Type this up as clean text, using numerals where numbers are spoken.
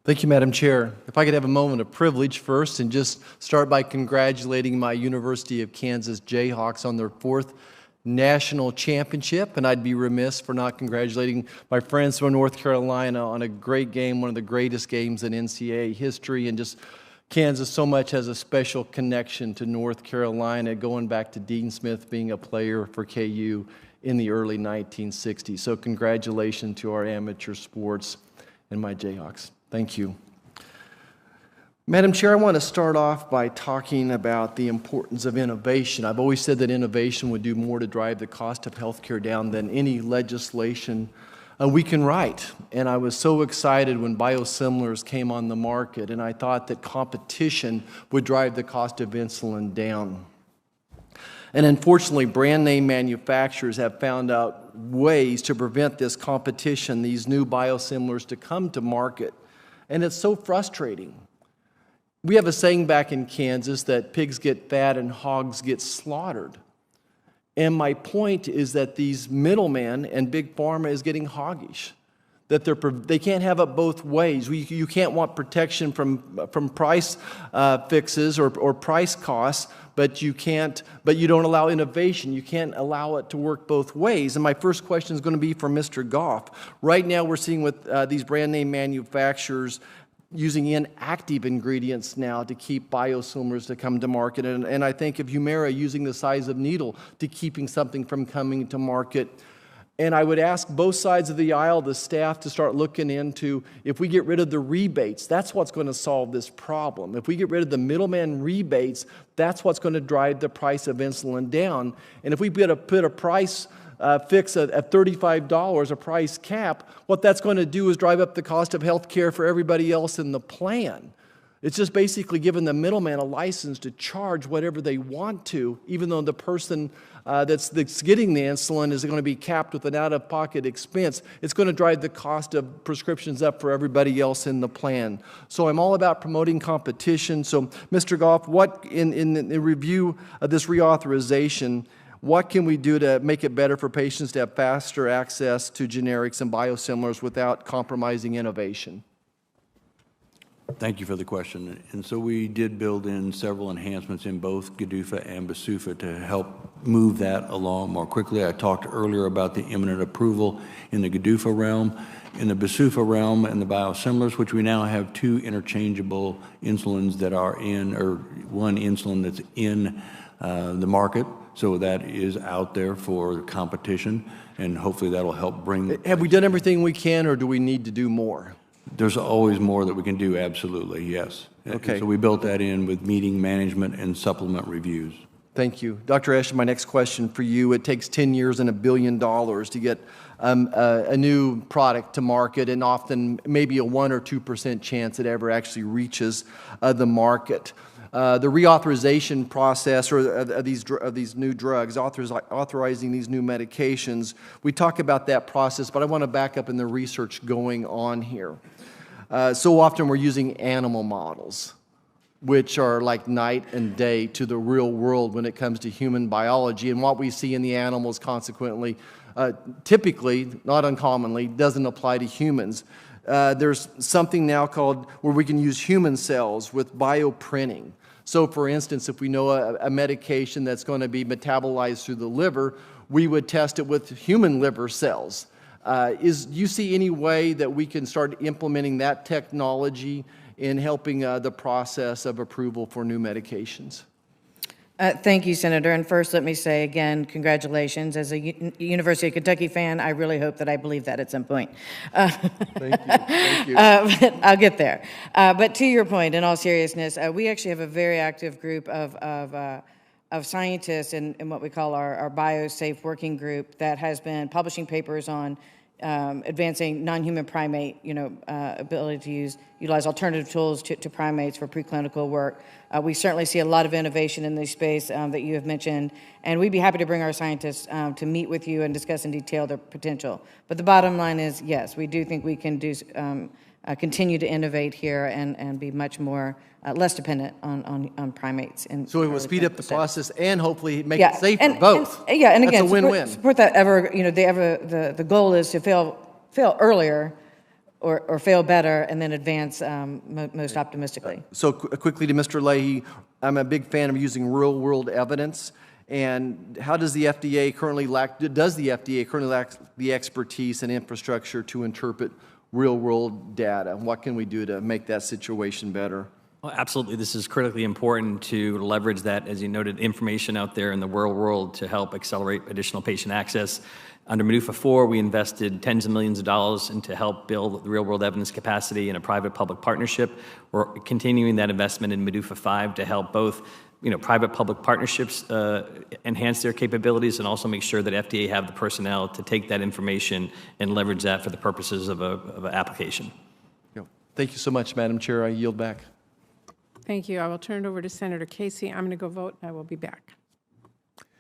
Thank you, Madam Chair. If I could have a moment of privilege first and just start by congratulating my University of Kansas Jayhawks on their 4th national championship, and I'd be remiss for not congratulating my friends from North Carolina on a great game, one of the greatest games in NCAA history, and just Kansas so much has a special connection to North Carolina, going back to Dean Smith being a player for KU in the early 1960s. So congratulations to our amateur sports and my Jayhawks. Thank you. Madam Chair, I want to start off by talking about the importance of innovation. I've always said that innovation would do more to drive the cost of healthcare down than any legislation we can write. And I was so excited when biosimilars came on the market, and I thought that competition would drive the cost of insulin down. And unfortunately, brand name manufacturers have found out ways to prevent this competition, these new biosimilars to come to market. And it's so frustrating. We have a saying back in Kansas that pigs get fat and hogs get slaughtered. And my point is that these middlemen and big pharma is getting hoggish, that they can't have it both ways. You can't want protection from price fixes or price costs, but you don't allow innovation. You can't allow it to work both ways. And my first question is going to be for Mr. Goff. Right now we're seeing with these brand name manufacturers using inactive ingredients now to keep biosimilars to come to market. And I think of Humira using the size of needle to keeping something from coming to market. And I would ask both sides of the aisle, the staff, to start looking into, if we get rid of the rebates, that's what's going to solve this problem. If we get rid of the middleman rebates, that's what's going to drive the price of insulin down. And if we put a price fix at $35, a price cap, what that's going to do is drive up the cost of health care for everybody else in the plan. It's just basically giving the middleman a license to charge whatever they want to, even though the person that's getting the insulin is going to be capped with an out-of-pocket expense. It's going to drive the cost of prescriptions up for everybody else in the plan. So I'm all about promoting competition. So, Mr. Goff, what in the review of this reauthorization, what can we do to make it better for patients to have faster access to generics and biosimilars without compromising innovation? Thank you for the question. And so we did build in several enhancements in both GDUFA and BsUFA to help move that along more quickly. I talked earlier about the imminent approval in the GDUFA realm. In the BsUFA realm and the biosimilars, which we now have 2 interchangeable insulins that are in, or 1 insulin that's in the market. So that is out there for competition, and hopefully that'll help bring... Have we done everything we can, or do we need to do more? There's always more that we can do, absolutely, yes. Okay. So we built that in with meeting management and supplement reviews. Thank you. Dr. Ashton, my next question for you. It takes 10 years and $1 billion to get a new product to market, and often maybe a 1 or 2% chance it ever actually reaches the market. The reauthorization process of these new drugs, authorizing these new medications, we talk about that process, but I want to back up in the research going on here. So often we're using animal models, which are like night and day to the real world when it comes to human biology, and what we see in the animals consequently, typically, not uncommonly, doesn't apply to humans. There's something now called where we can use human cells with bioprinting. So for instance, if we know a medication that's going to be metabolized through the liver, we would test it with human liver cells. Do you see any way that we can start implementing that technology in helping the process of approval for new medications? Thank you, Senator. And first, let me say again, congratulations. As a University of Kentucky fan, I really hope that I believe that at some point. Thank you. Thank you. But I'll get there. But to your point, in all seriousness, we actually have a very active group of scientists in what we call our BioSafe working group that has been publishing papers on advancing non-human primate, ability to utilize alternative tools to primates for preclinical work. We certainly see a lot of innovation in this space that you have mentioned, and we'd be happy to bring our scientists to meet with you and discuss in detail their potential. But the bottom line is, yes, we do think we can continue to innovate here and be much more less dependent on primates. So it will speed up the process and hopefully make it safer, both. And again, that's a win-win. Support that the goal is to fail earlier or fail better and then advance most optimistically. So quickly to Mr. Leahy, I'm a big fan of using real-world evidence. And how does the FDA currently lack the expertise and infrastructure to interpret real-world data? What can we do to make that situation better? Well, absolutely. This is critically important to leverage that, as you noted, information out there in the real world to help accelerate additional patient access. Under MDUFA 4, we invested tens of millions of dollars to help build the real-world evidence capacity in a private-public partnership. We're continuing that investment in MDUFA 5 to help both private-public partnerships enhance their capabilities and also make sure that FDA have the personnel to take that information and leverage that for the purposes of an application. Thank you so much, Madam Chair. I yield back. Thank you. I will turn it over to Senator Casey. I'm going to go vote, and I will be back.